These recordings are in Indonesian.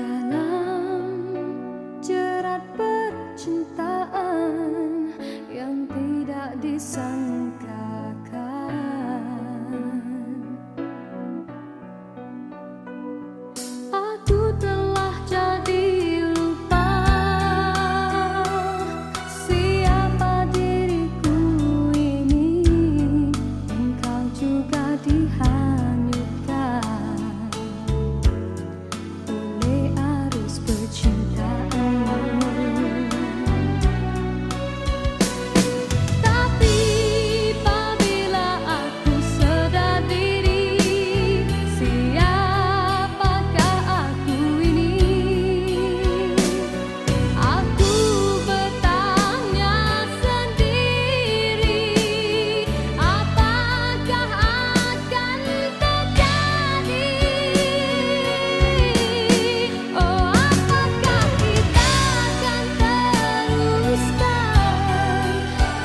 Dalam jerat percintaan yang tidak disangkakan, aku telah jadi lupa siapa diriku ini. Engkau juga dihanyutkan oleh arus percintaanmu. Tapi apabila aku sedar diri, siapakah aku ini? Aku bertanya sendiri, apakah akan terjadi? Oh, apakah kita akan teruskan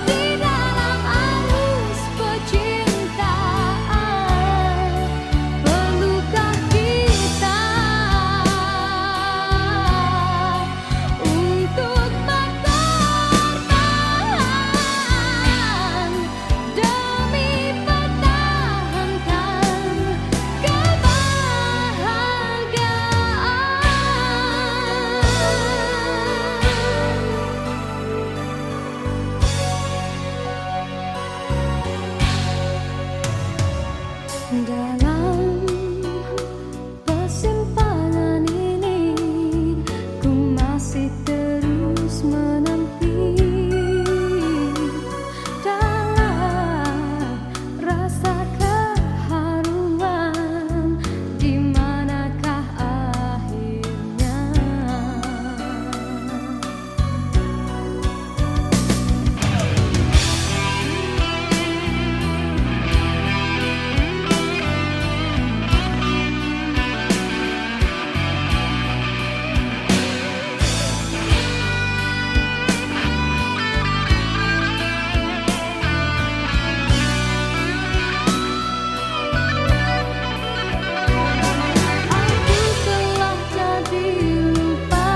di dalam arus percintaan? Perlukah kita untuk berkorban demi pertahankan kebahagiaan? Dalam persimpangan ini, ku masih terus menanti dalam rasa keharuan. Di manakah akhirnya? Aku telah jadi lupa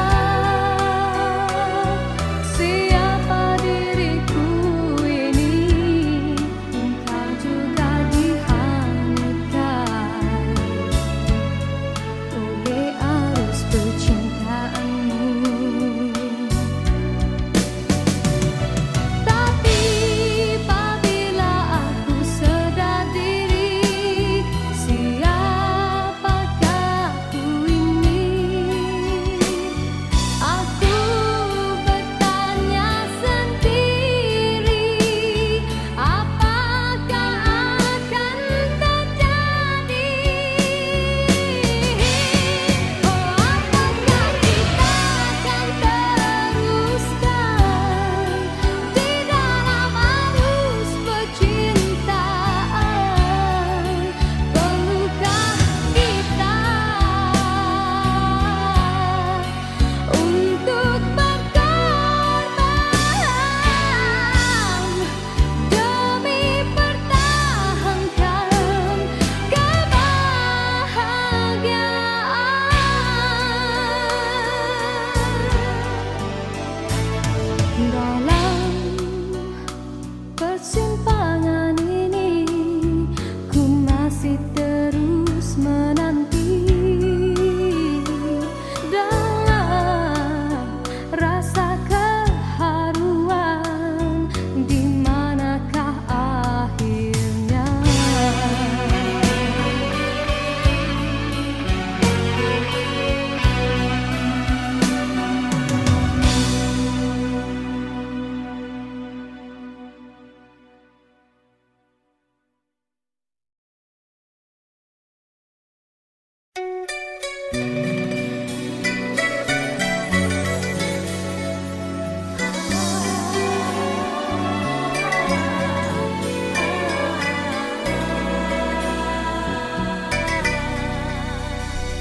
siapa diriku ini. Engkau juga dihanyutkan oleh arus percintaanmu. Tapi apabila aku sedar diri, siapakah aku ini? Aku bertanya sendiri, apakah akan terjadi? Oh, apakah kita akan teruskan di dalam arus percintaan? Perlukah kita untuk berkorban demi pertahankan kebahagiaan? Dalam persimpangan ini, ku masih terus menanti dalam rasa keharuan. Di manakah akhirnya?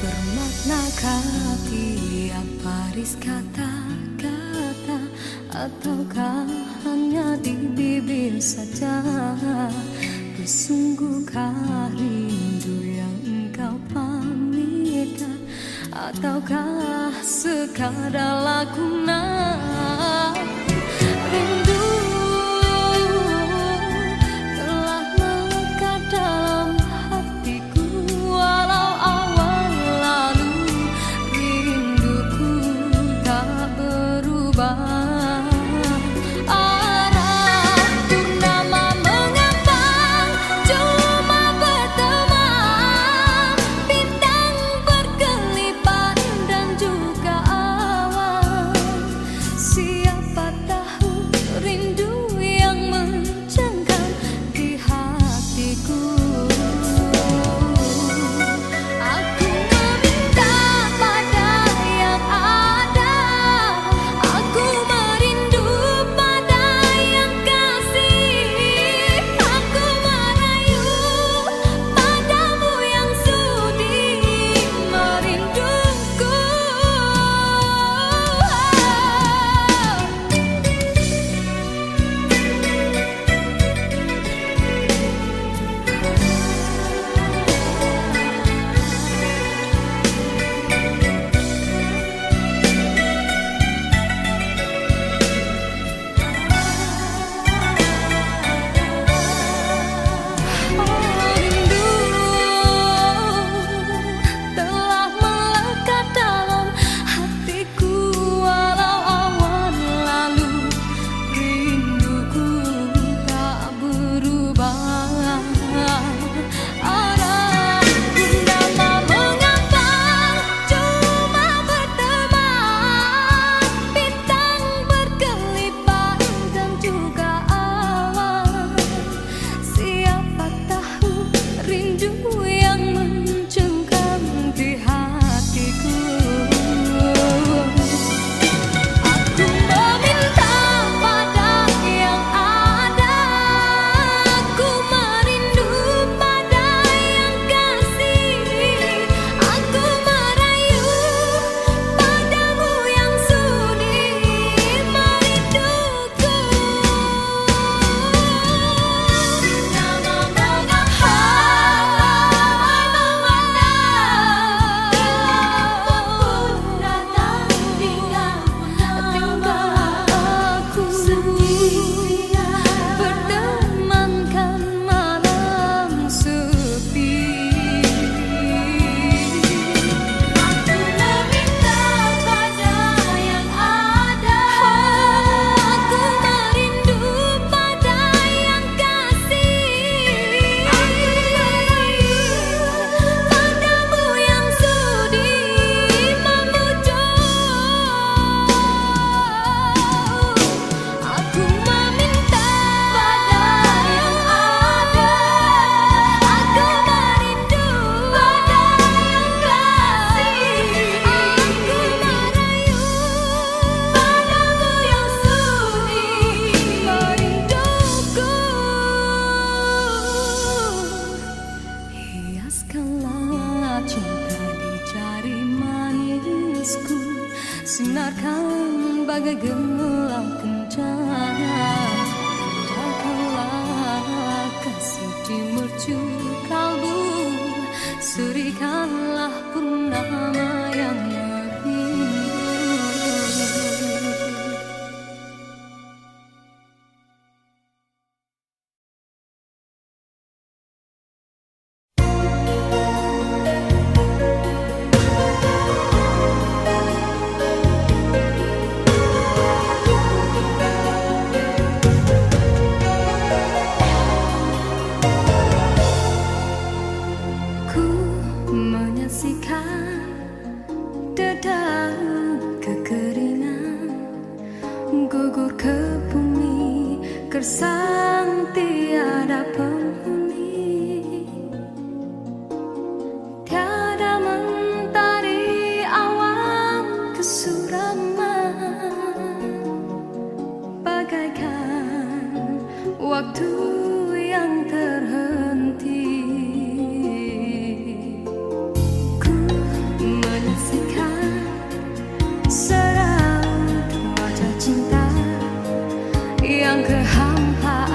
Bermaknakah tiap baris kata-kata, ataukah hanya di bibir saja? Bersungguhkah rindu yang engkau pamitkan ataukah sekadar lakonan? Rindu telah melekat dalam hatiku, walau awal lalu rinduku tak berubah. Sinarkan bagai gemilang kencana, indahkanlah kasih di mercu kalbu, surikanlah purnama yang merindu. Gugur ke bumi, gersang tiada penghuni, tiada mentari awan kesuraman, bagaikan waktu yang terhenti. Ku menyaksikan seraut wajah cinta yang kehampaan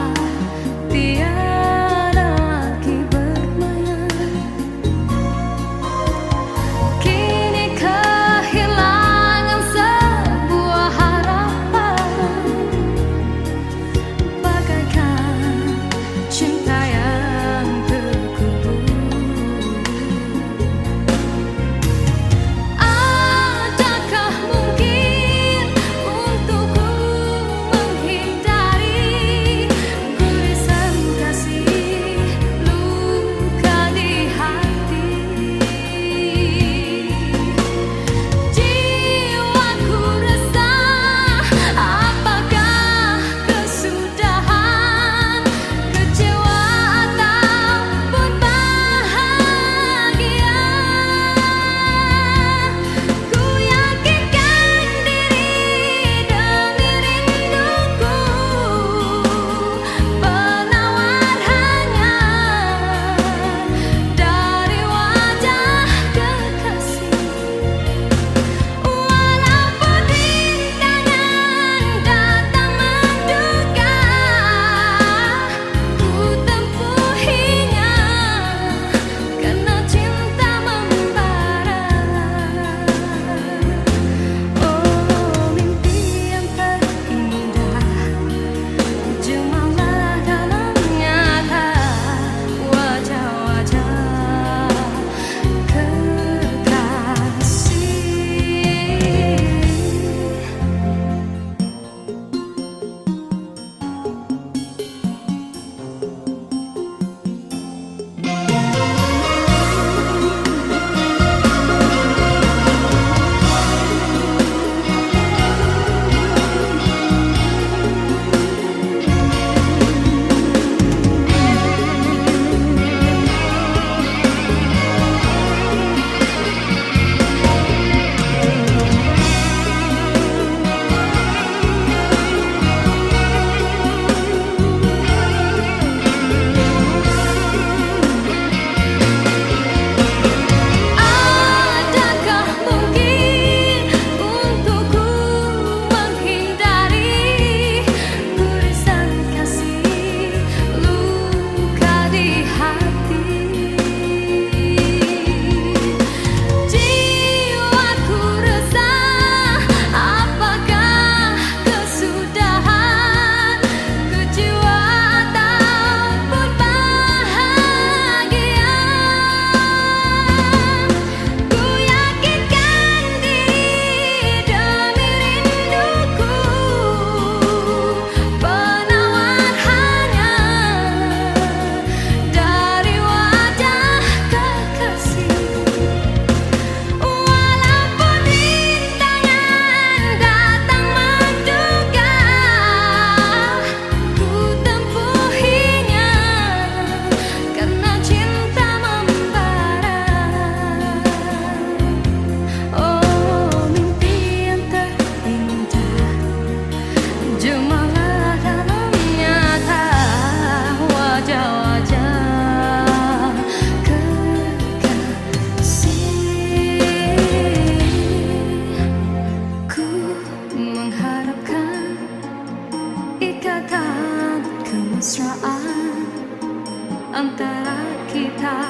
antara kita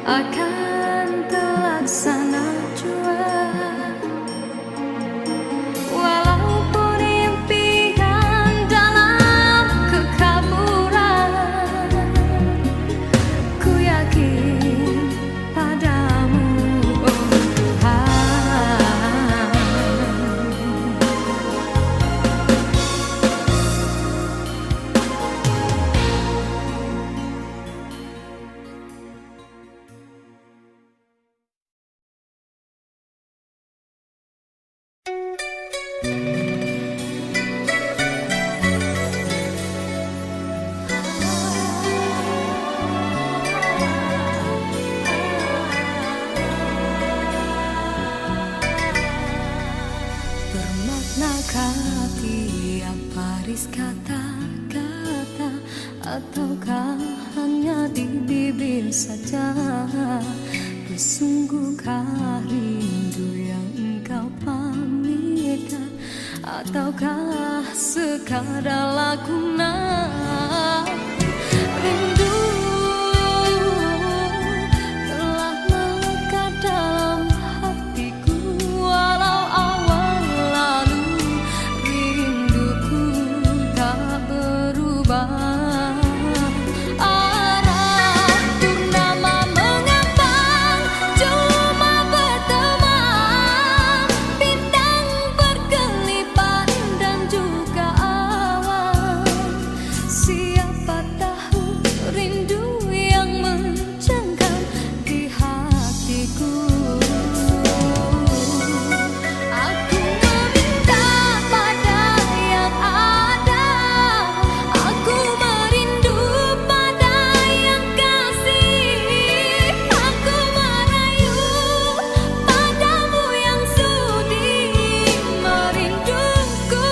akan terlaksana jua. Walaupun impian dalam kekaburan, ku yakin padamu, oh Tuhan. Bermaknakah tiap baris kata-kata, ataukah hanya di bibir saja? Bersungguhkah rindu yang engkau pamitkan, ataukah sekadar lakonan? Rindu telah melekat dalam hatiku, walau awal lalu rinduku tak berubah. Arah purnama mengambang, cuma berteman, bintang berkelipat dan juga awan. Siapa tahu rindu yang mencengkam di hatiku. Aku meminta pada yang ada, aku merindu pada yang kasih. Aku merayu padamu yang sudi merinduku.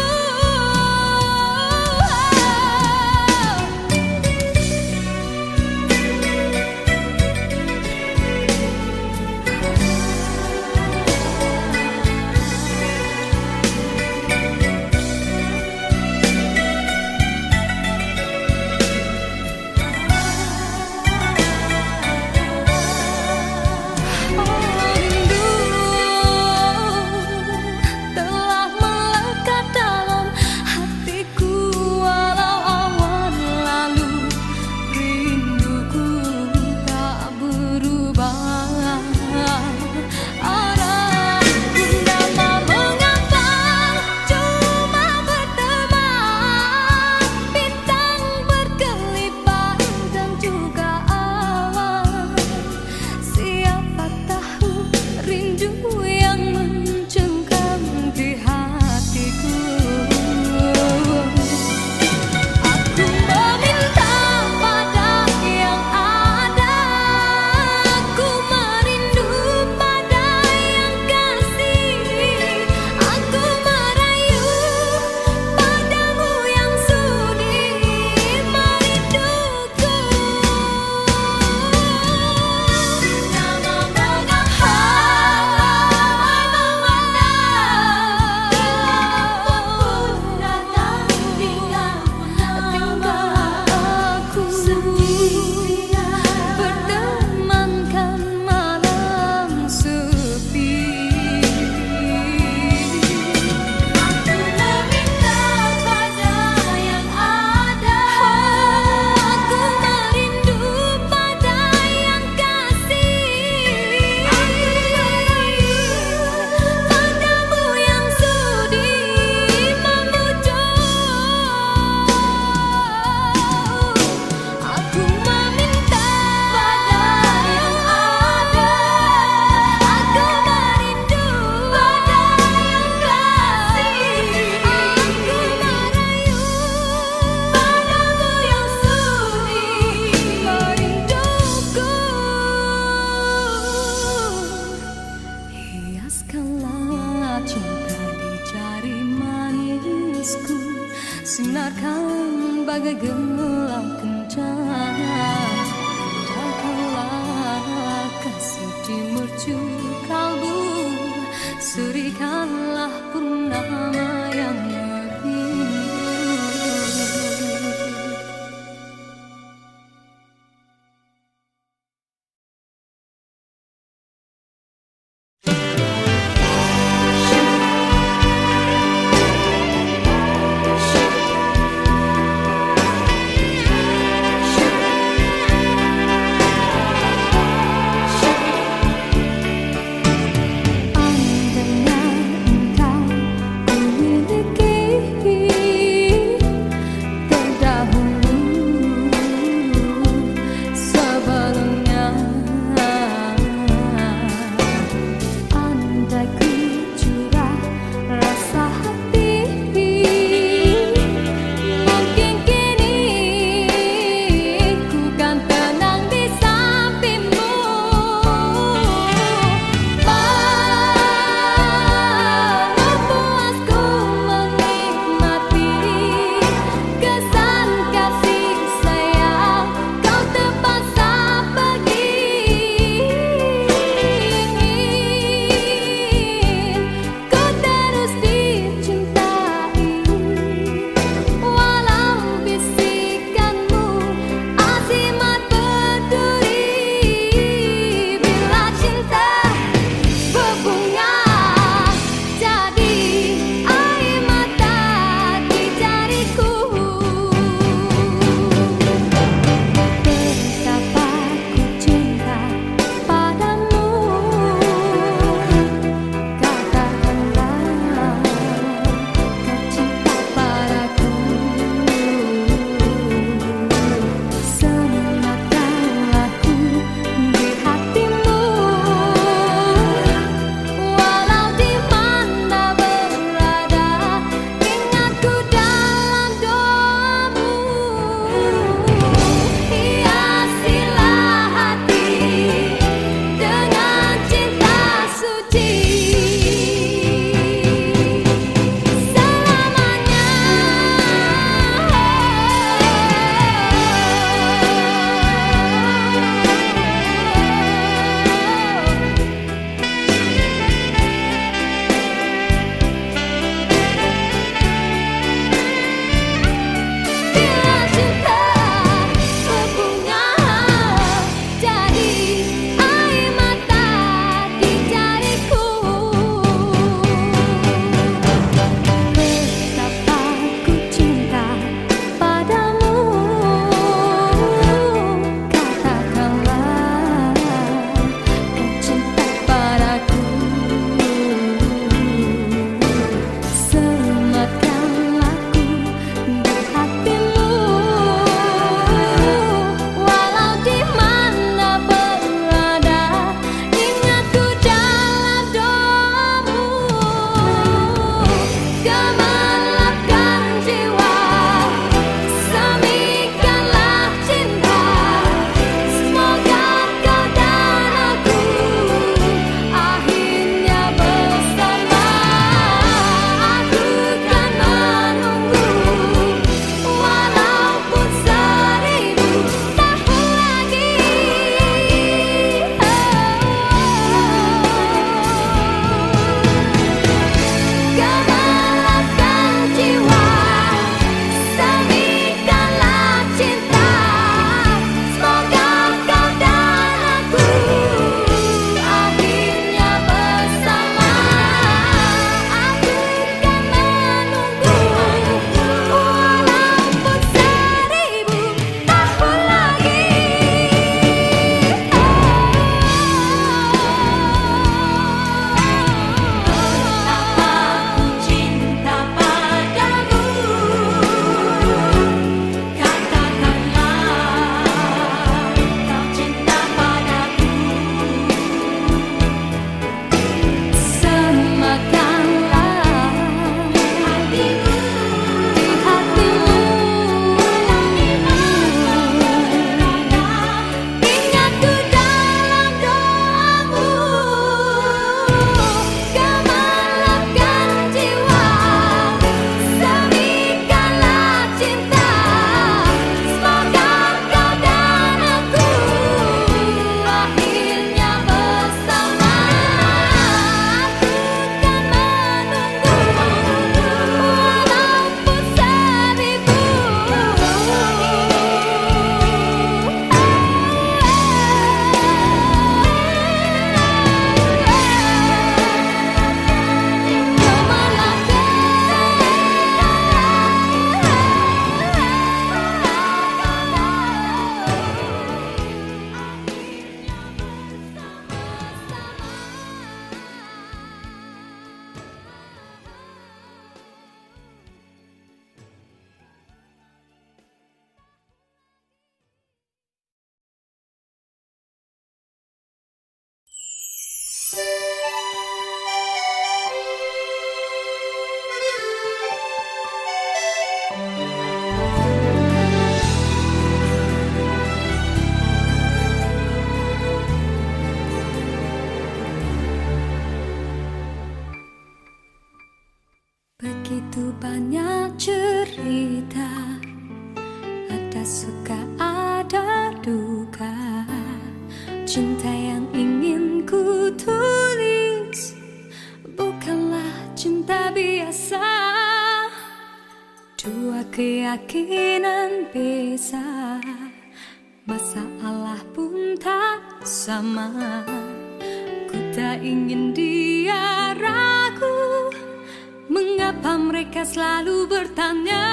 Rindu telah melekat dalam hatiku, walau awan lalu rinduku tak berubah. Arah purnama mengambang, cuma berteman, bintang berkelipat dan juga awan. Siapa tahu rindu yang mencengkam di hatiku. Aku meminta pada yang ada, aku merindu pada yang kasih. Aku merayu padamu yang sudi merinduku. Nama aku bertemankan malam sepi. Aku meminta pada yang ada, aku merindu pada yang kasih. Aku merayu padamu yang sudi memujuk. Aku meminta pada yang ada, aku merindu pada yang kasih. Aku merayu padamu yang sudi merinduku. Hiaskanlah cinta di jari manisku, sinarkan bagai gelang kencana. Indahkanlah kasih di mercu kalbu, serikanlah purnama yang merindu. Begitu banyak cerita, ada suka ada duka. Cinta yang ingin ku tulis bukanlah cinta biasa. Dua keyakinan beza, masalah pun tak sama. Ku tak ingin dia ragu, mengapa mereka selalu bertanya.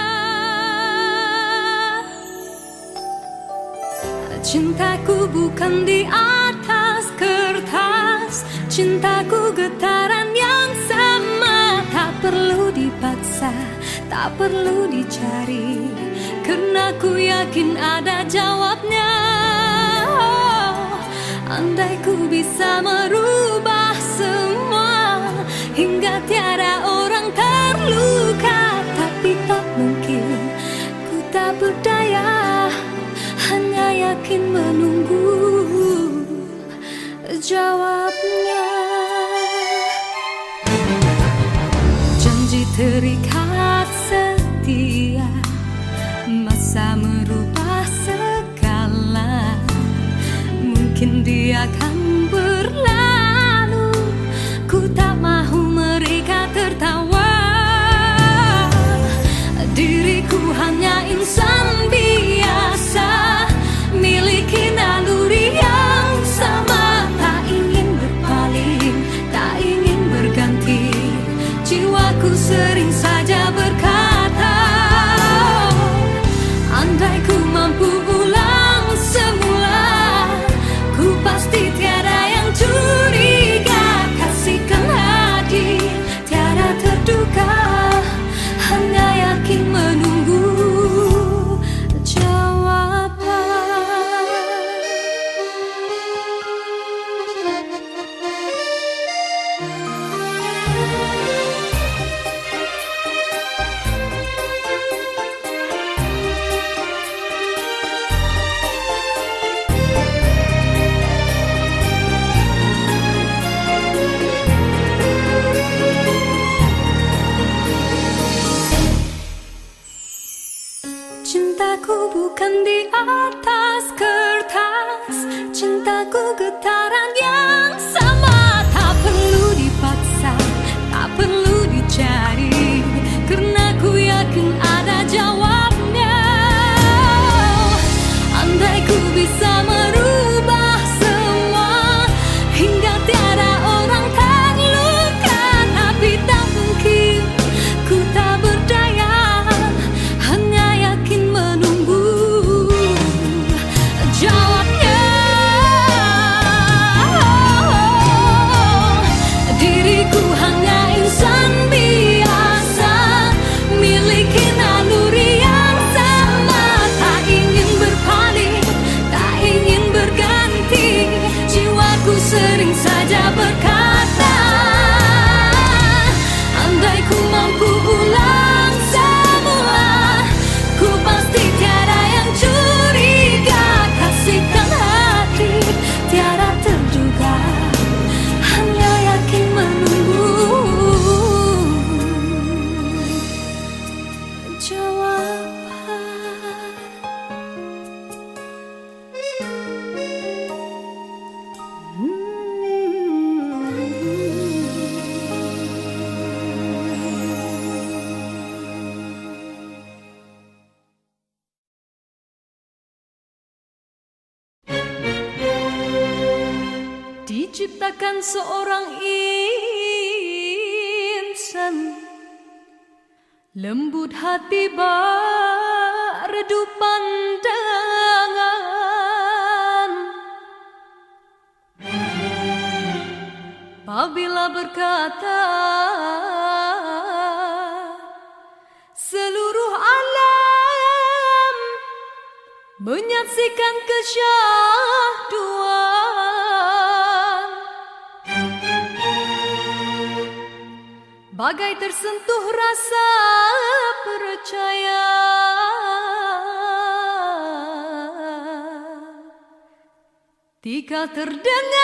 Cintaku bukan di atas kertas, cintaku getaran yang sama. Tak perlu dipaksa, tak perlu dicari, karena ku yakin ada jawabnya. Andai ku bisa merubah semua, hingga tiada orang terluka, tapi tak mungkin, ku tak berdaya, hanya yakin menunggu jawabnya. Janji terikat setia, masa merubah segala. Mungkin dia akan berlalu, ku tak mahu mereka tertawa. Diriku hanya insan biasa, miliki naluri yang sama. Tak ingin berpaling, tak ingin berganti, jiwaku sering saja berkata, andai ku mampu ulang semula, ku pasti tiada yang curiga. Kasihkan hati, tiada terduga, hanya yakin menunggu jawaban. Cintaku bukan di atas kertas, cintaku getaran yang sama. Tak perlu dipaksa, tak perlu dicari, karena ku yakin ada jawabnya. Andai ku bisa merubah semua, hingga tiada orang terluka, tapi tak mungkin, ku tak berdaya, hanya yakin menunggu jawabnya. Diriku hanya insan biasa, miliki naluri yang sama. Tak ingin berpaling, tak ingin berganti, jiwaku sering saja berkata, andai ku mampu ulang semula, ku pasti tiada yang curiga. Kasihkan hati, tiada terduga, hanya yakin menunggu jawaban. Diciptakan seorang insan, lembut hati berdu pandangan. Apabila berkata, seluruh alam menyaksikan kesyahduan, bagai tersentuh rasa percaya. Tika terdengarkan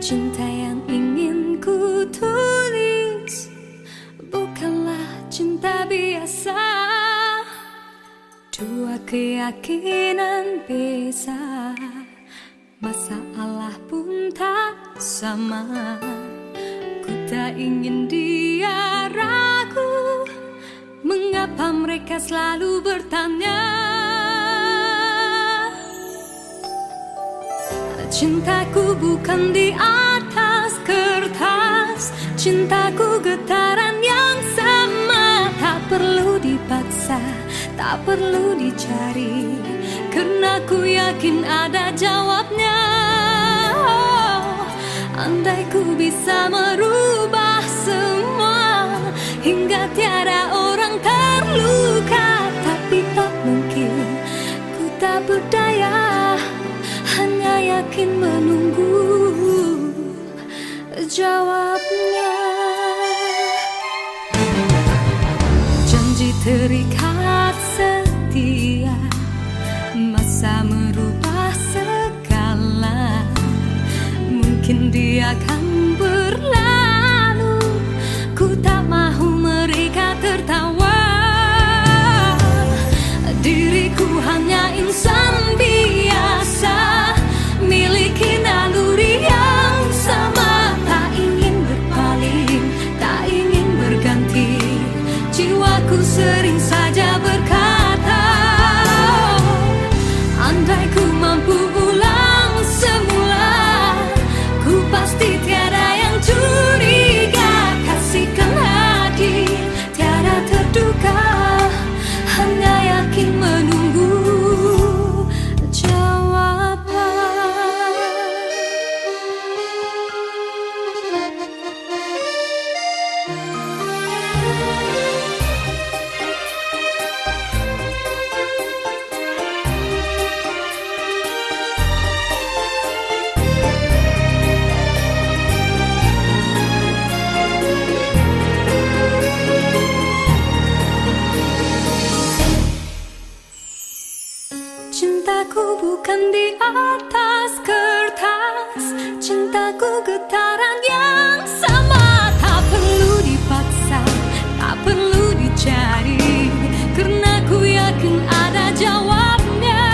Cinta yang ingin ku tulis bukanlah cinta biasa. Dua keyakinan beza, masalah pun tak sama. Ku tak ingin dia ragu, mengapa mereka selalu bertanya. Cintaku bukan di atas kertas, cintaku getaran yang sama. Tak perlu dipaksa, tak perlu dicari, karena ku yakin ada jawabnya. Oh, andai ku bisa merubah semua hingga tiada orang terluka, tapi tak mungkin, ku tak berdaya, hanya yakin menunggu jawabnya. Janji terikat setia, masa merubah segala. Mungkin dia akan berlalu, ku tak mahu mereka tertawa. Diriku hanya insan biasa, miliki naluri yang sama. Tak ingin berpaling, tak ingin berganti, jiwaku sering saja berkata, andai ku mampu ulang semula, ku pasti tiada yang curiga. Kasihkan hati, tiada terduga, hanya yakin menunggu jawaban. Cintaku bukan di atas kertas, cintaku getaran yang sama. Tak perlu dipaksa, tak perlu dicari, karena ku yakin ada jawabnya.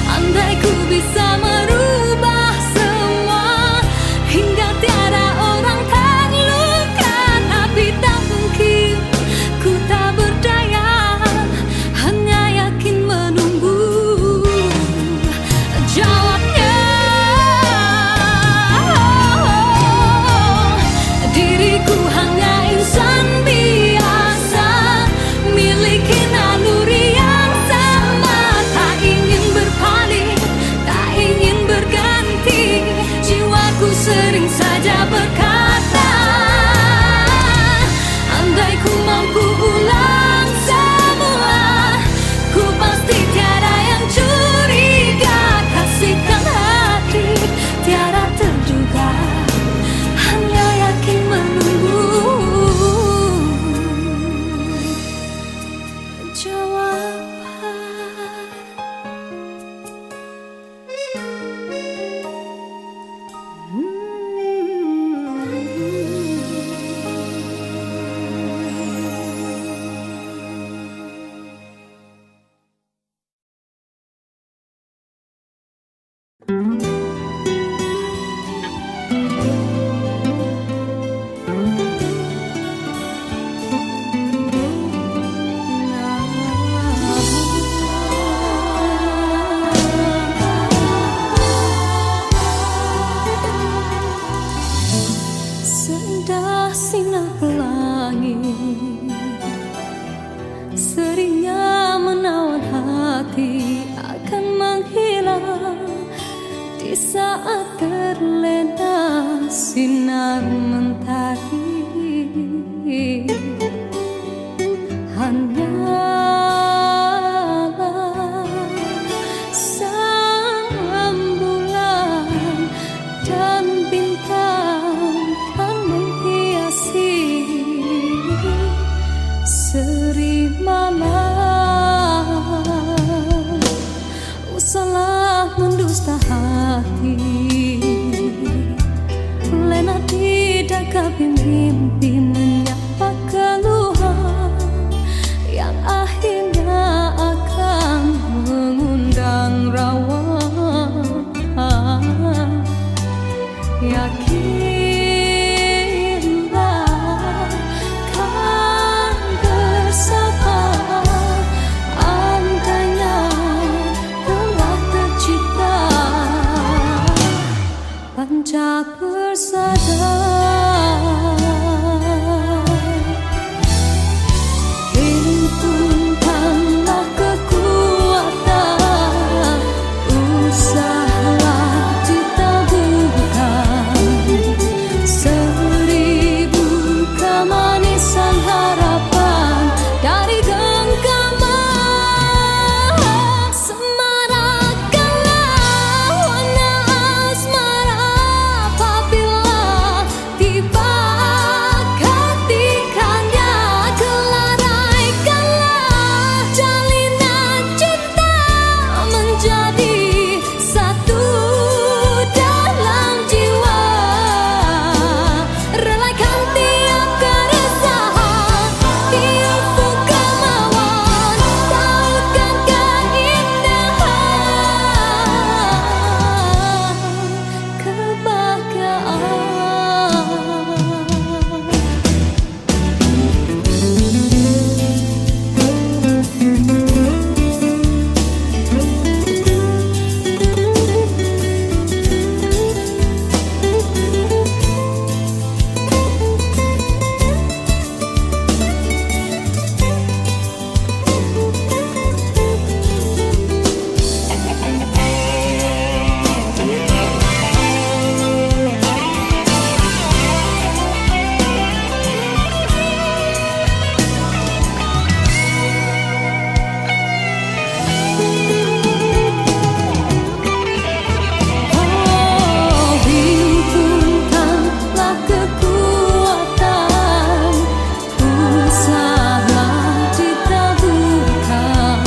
Andai ku bisa merubah semua hingga tiada orang terluka, tapi tak mungkin, ku tak berdaya, hanya yakin menunggu jawabnya. Diriku hanya insan biasa, miliki naluri yang sama. Tak ingin berpaling, tak ingin berganti, jiwaku sering saja berkata, andai ku mampu ulang semula, ku pasti tiada yang curiga. Kasihkan hati, tiada terduga, hanya yakin menunggu jawaban. Seindah sinar pelangi, seringnya menawan hati, akan menghilang di saat terlena sinar mentari. Hanyalah sang bulan dan bintang kan menghiasi seri malam. Usahlah mendusta hati, mimpi menyapa keluhan yang akhirnya akan mengundang rawa. Yakinlah kan bersama, andainya telah tercipta panca persada. Himpunkanlah kekuatan, usahalah ditaburkan seribu kemanisan harapan dari genggaman. Semarakkanlah warna asmara apabila tiba ketikanya. Kelaraikanlah jalinan cinta menjadi satu dalam jiwa. Relakan tiap keresahan di ufuk kemauan, tautkan keindahan himpunkanlah kekuatan, usahalah ditaburkan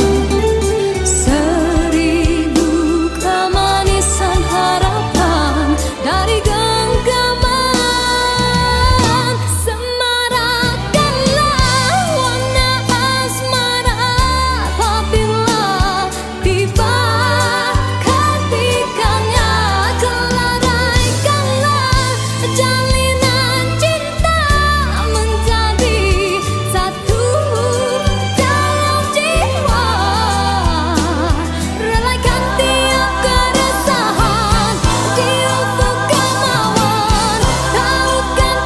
seribu kemanisan harapan dari genggaman. Semarakkanlah warna asmara apabila tiba ketikanya. Kelaraikanlah jalinan cinta menjadi satu dalam jiwa. Relakan tiap keresahan di ufuk kemauan, tautkan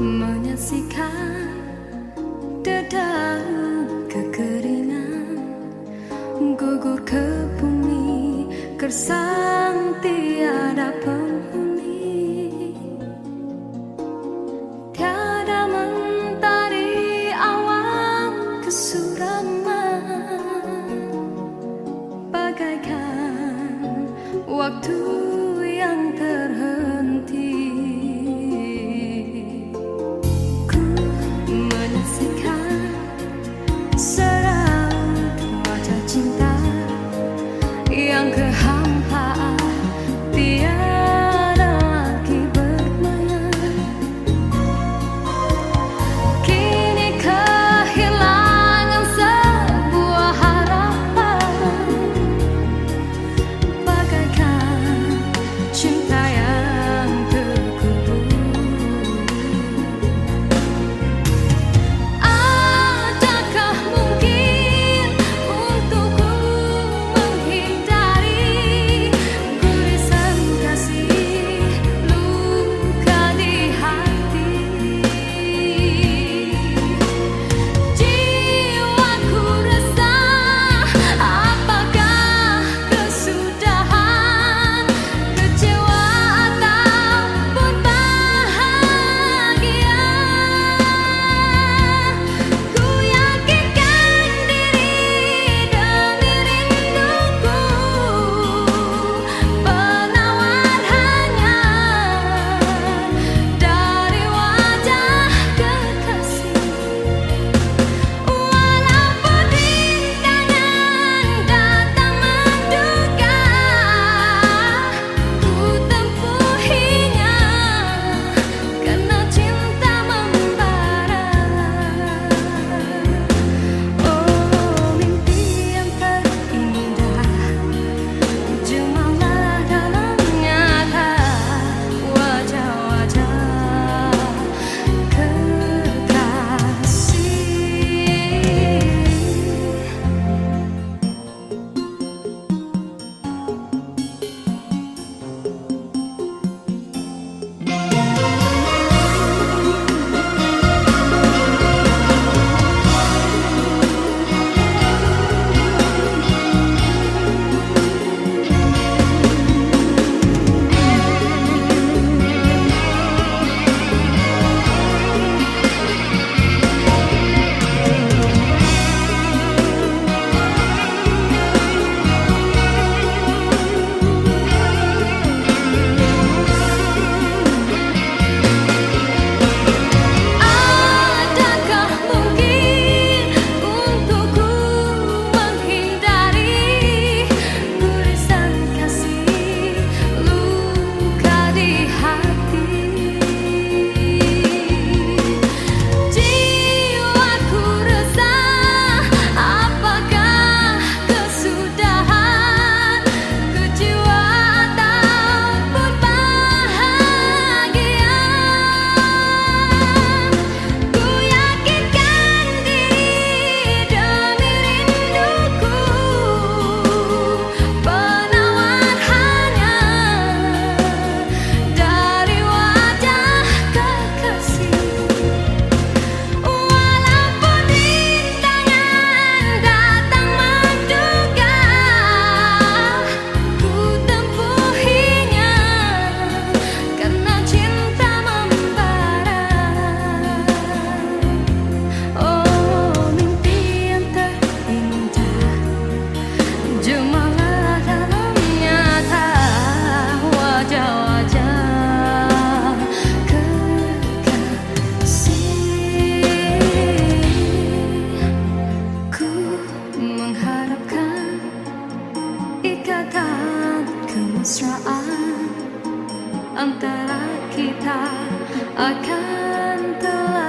menyaksikan dedaun kekeringan gugur ke bumi, gersang tiada penghuni. Tiada mentari awan kesuraman, bagaikan waktu yang terhenti. Yang kehampaan tiada lagi bermain, kini kehilangan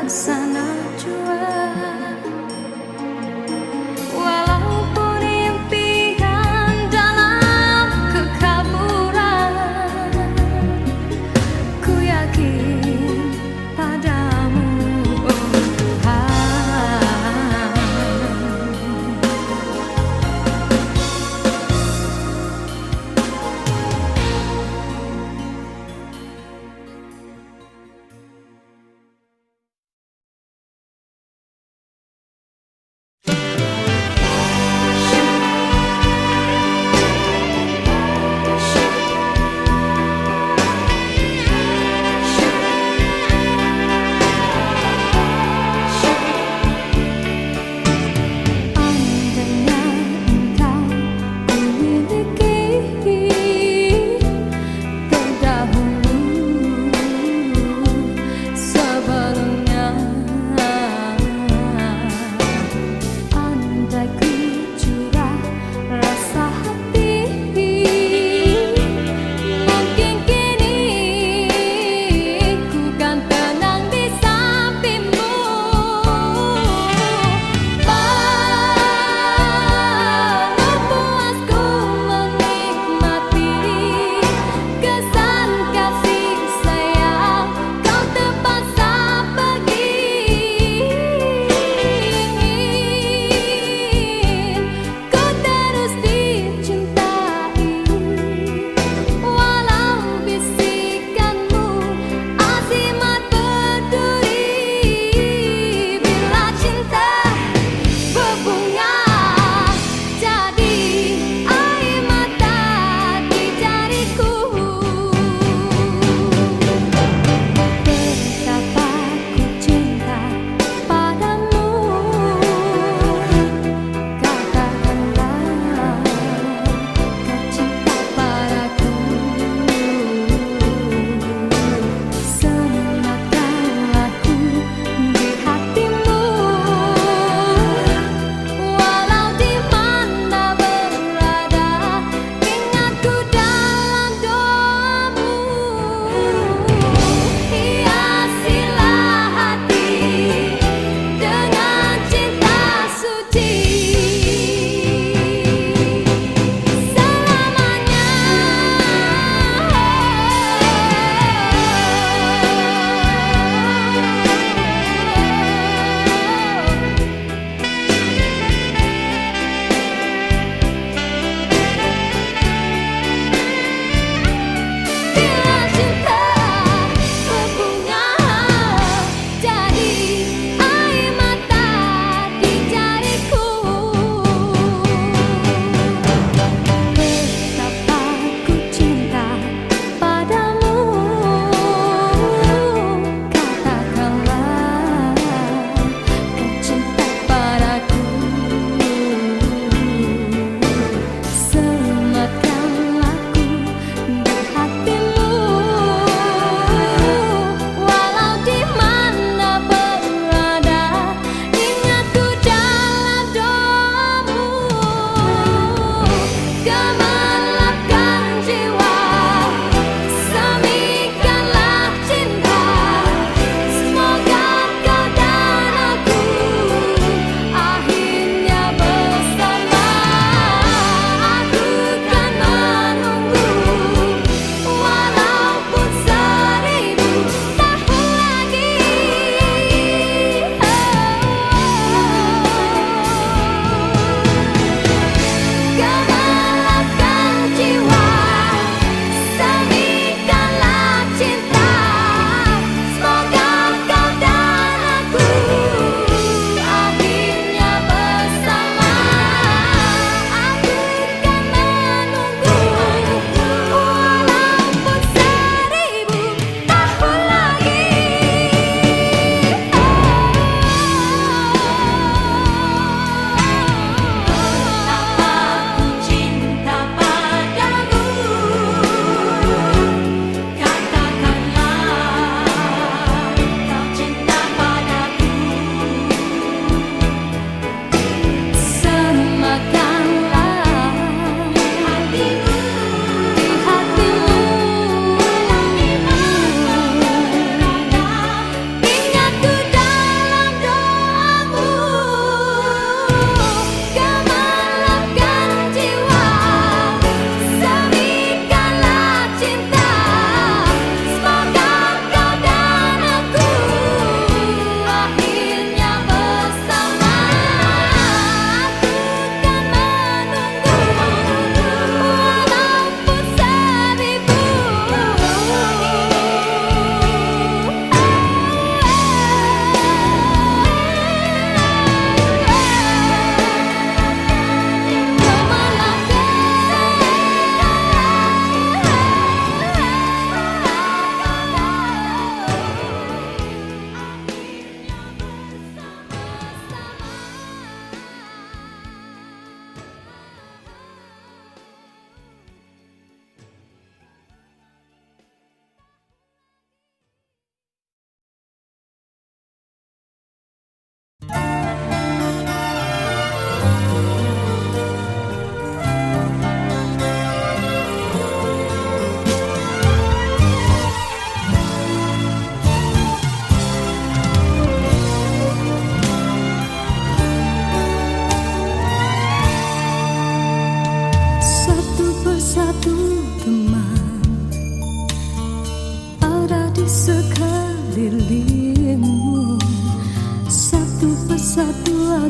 laksana jua.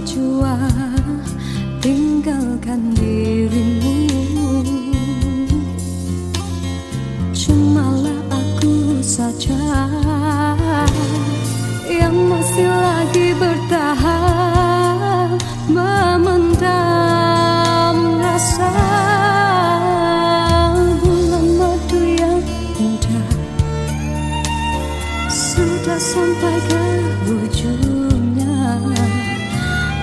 jua tinggalkan dirimu. Cumalah aku saja yang masih lagi bertahan memendam rasa. Bulan madu yang indah sudah sampai ke ujungnya.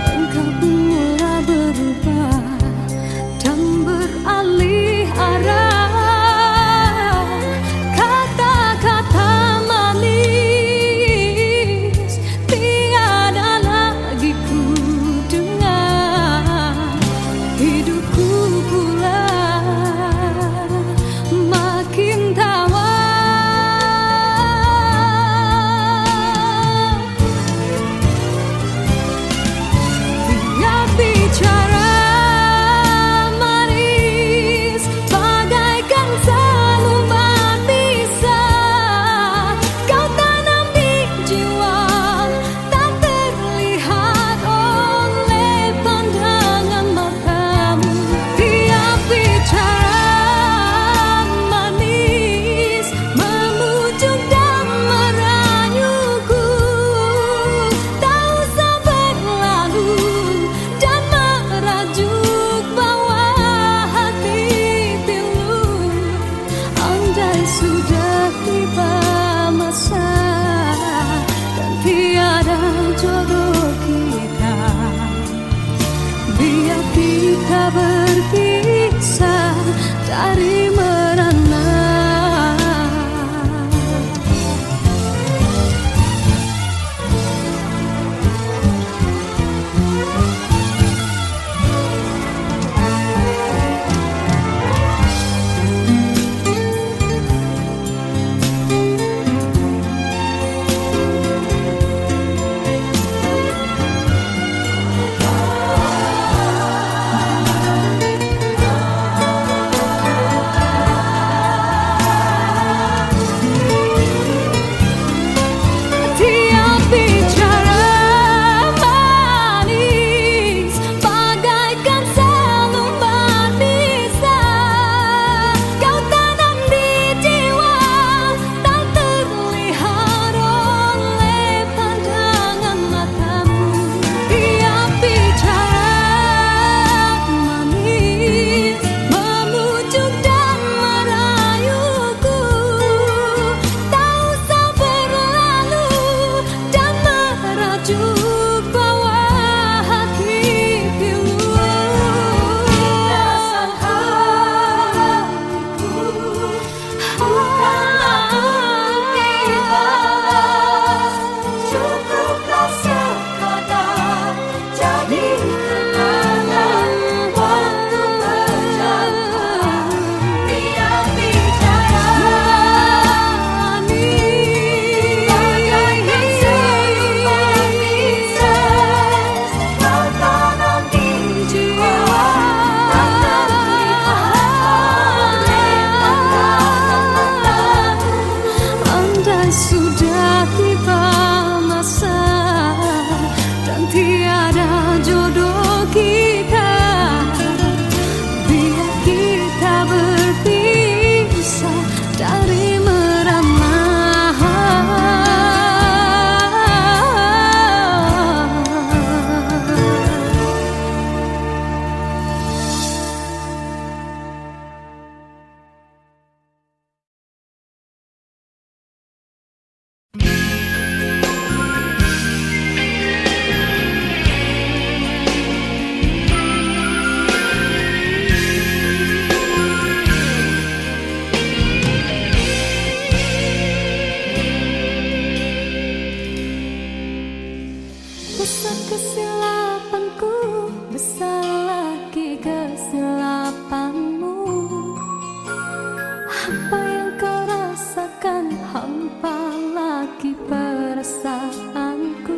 Engkau pun mulai berubah dan beralih arah. Kata-kata manis tiada lagi ku dengar. Hidupku pula makin tawar. Sudah tiba masa dan tiada jodoh kita. Biar kita berpisah dari merana. Sudah tiba masa dan tiada jodoh kita. Biar kita berpisah dari merana. Besar kesilapanku, besar lagi kesilapanmu. Apa yang kau rasakan, hampa lagi perasaanku.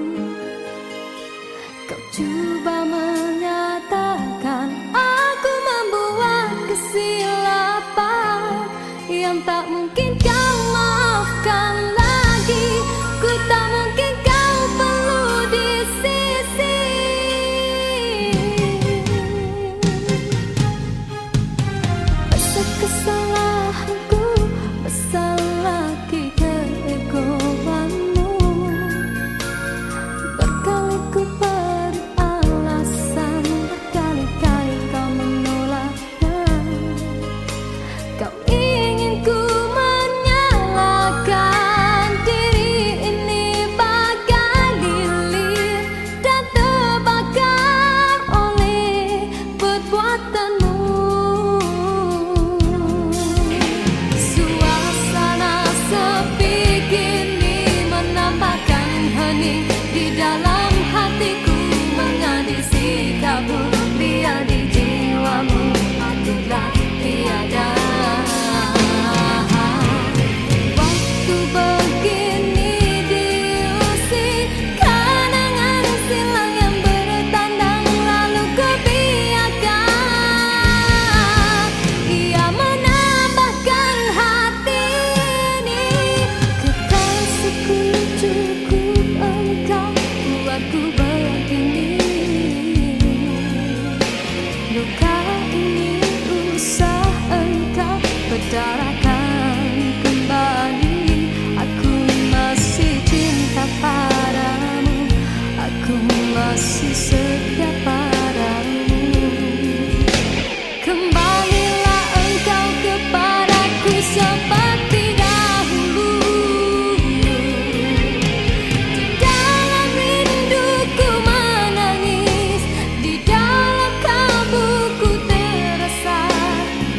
Kau coba menyatakan aku membuat kesilapan yang tak mungkin kau maafkan lagi. Ku tak mungkin kau perlu di sisi di dalam hatiku mengadil sikapmu, biar di jiwamu akulah tiada. Waktu begini diusik kenangan silam yang bertandang, lalu kebiarkan ia menambahkan hati ini. Kekasihku cukup engkau buatku begini. Luka ini usah engkau berdarakan kembali. Aku masih cinta padamu, aku masih setia padamu. Kembalilah engkau kepadaku seperti dahulu. Di dalam rinduku menangis, di dalam kalbuku terasa,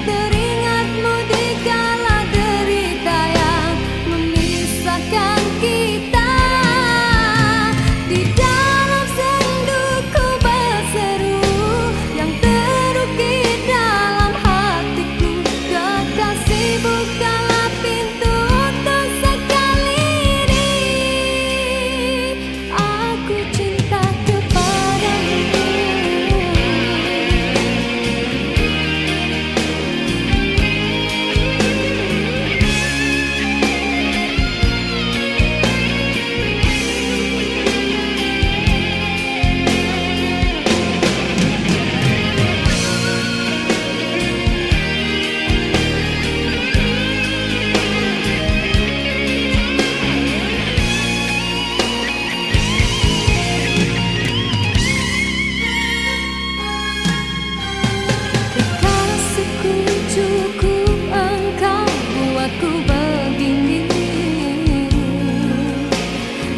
teringatmu di kala derita yang memisahkan kita. Di dalam senduku berseru yang terukir dalam hatiku, kekasih bukalah pintu untuk sekali ini. Aku cinta kepadamu. Kekasihku cukup engkau buatku begini.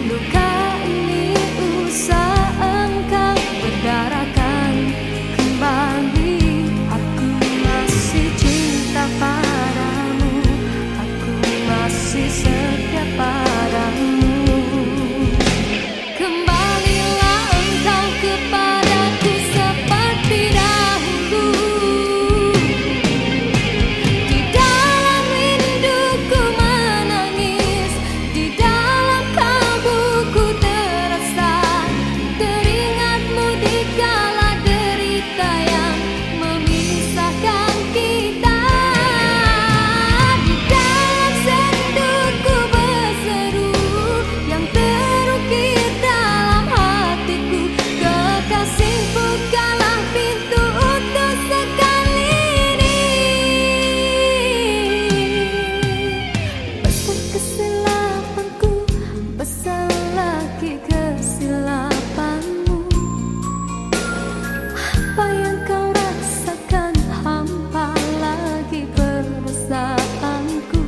Luka ini usah engkau berdarakan kembali. Aku masih cinta padamu, aku masih setia padamu. Kembalilah engkau kepadaku seperti dahulu. Di dalam rinduku menangis, di dalam kalbuku terasa, teringatmu di kala derita yang memisahkan kita. Di dalam senduku berseru yang terukir dalam hatiku, kekasih bukalah pintu untuk sekali ini. Besar kesilapanku, besar lagi kesilapanmu. Apa yang kau rasakan, hampa lagi perasaanku.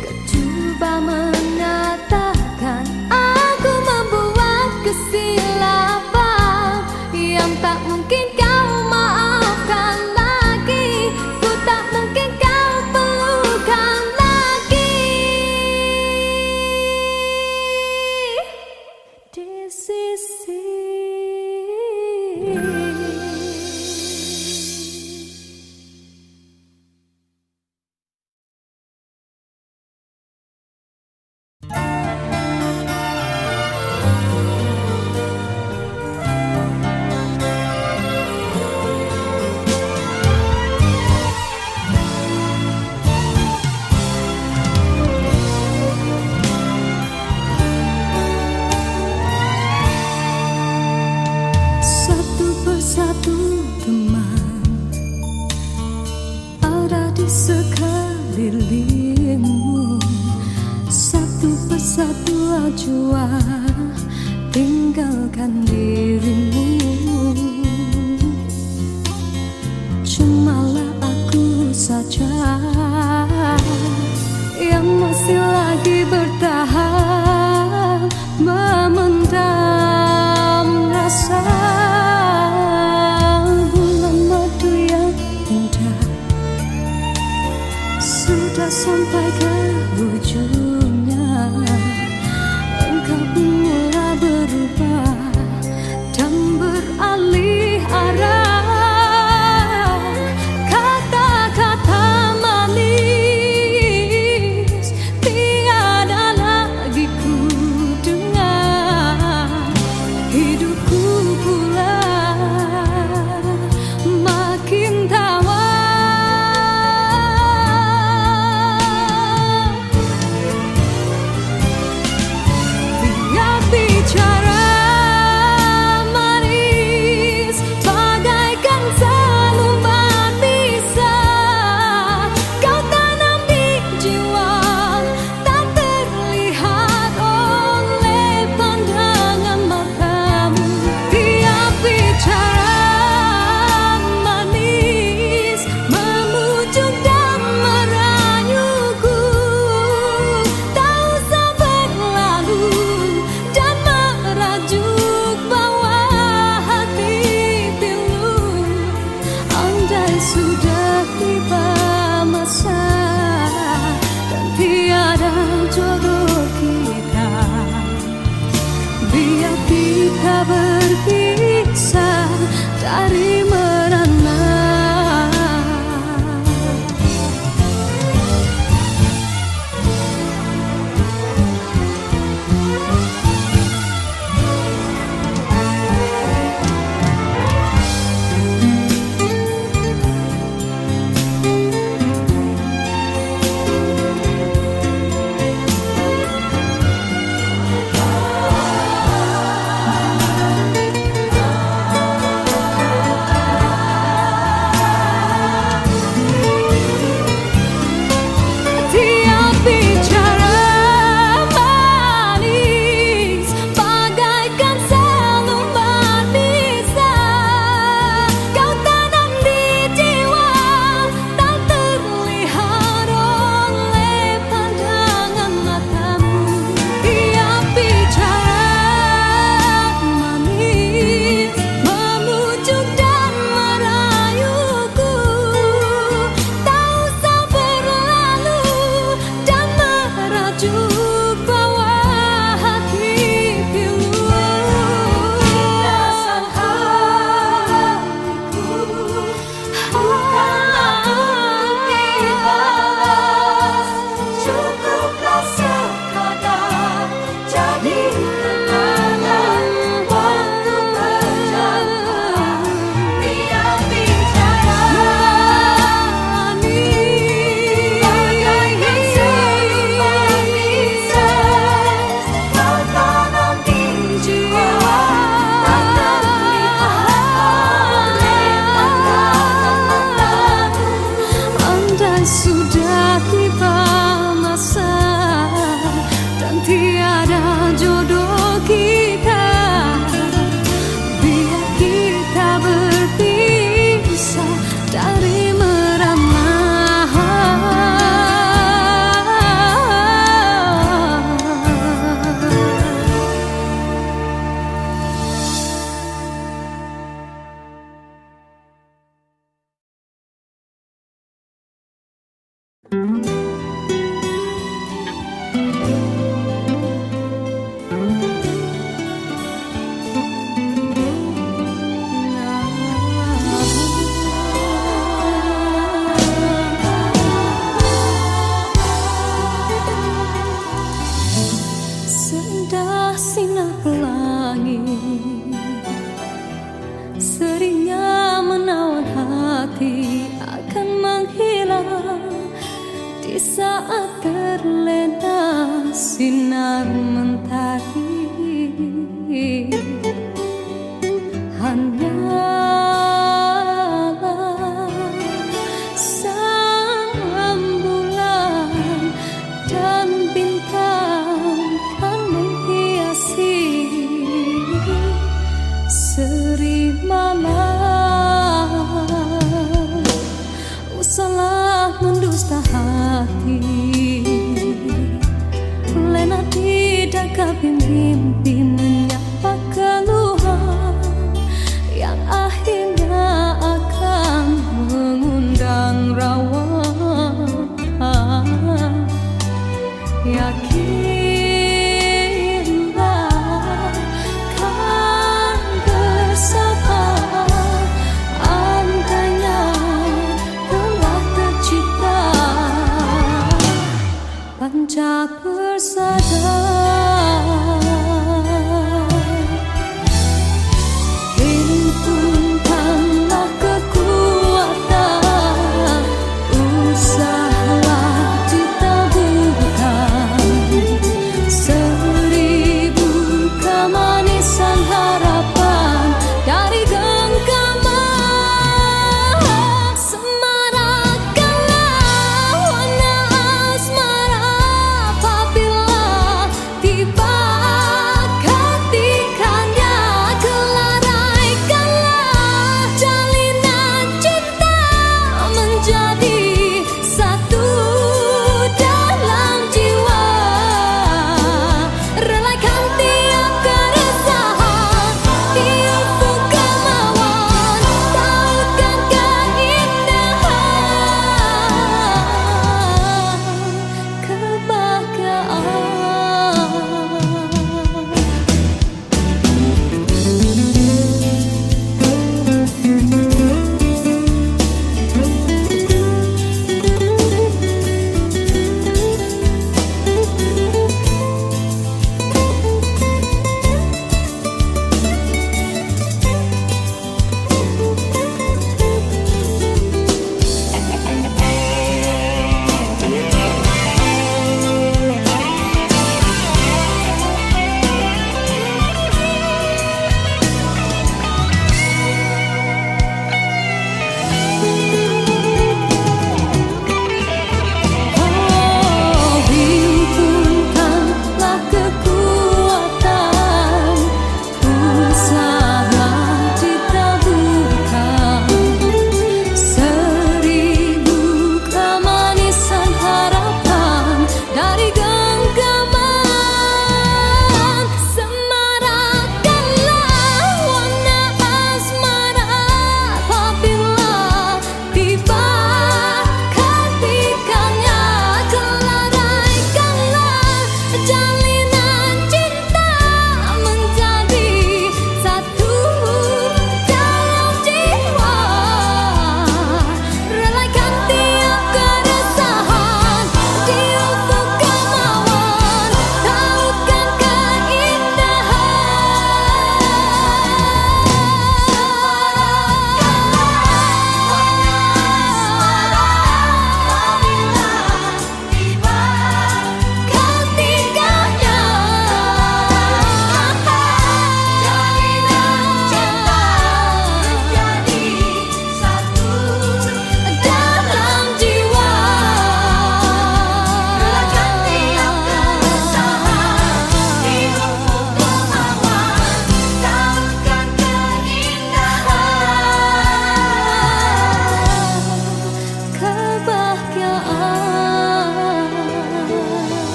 Kau coba mengatakan aku membuat kesilapan yang tak mungkin kau maafkan lagi. Ku tak mungkin kau pelukan lagi. Di sisi satu persatu teman ada di sekelilingmu. Satu persatu jua tinggalkan dirimu. Cumalah aku saja yang masih lagi bertahan, memendam rasa. Bulan madu yang indah sudah sampai ke ujungnya. Engkau biar kita berpisah dari merana. Sudah tiba masa dan tiada jodoh kita, biar kita berpisah dari merana. Seindah sinar pelangi seringnya menawan hati akan menghilang di saat terlena sinar mentari. Hanyalah sang rembulan dan bintang kan menghiasi seri malam. Usahlah mendusta hati, lena tidak mimpi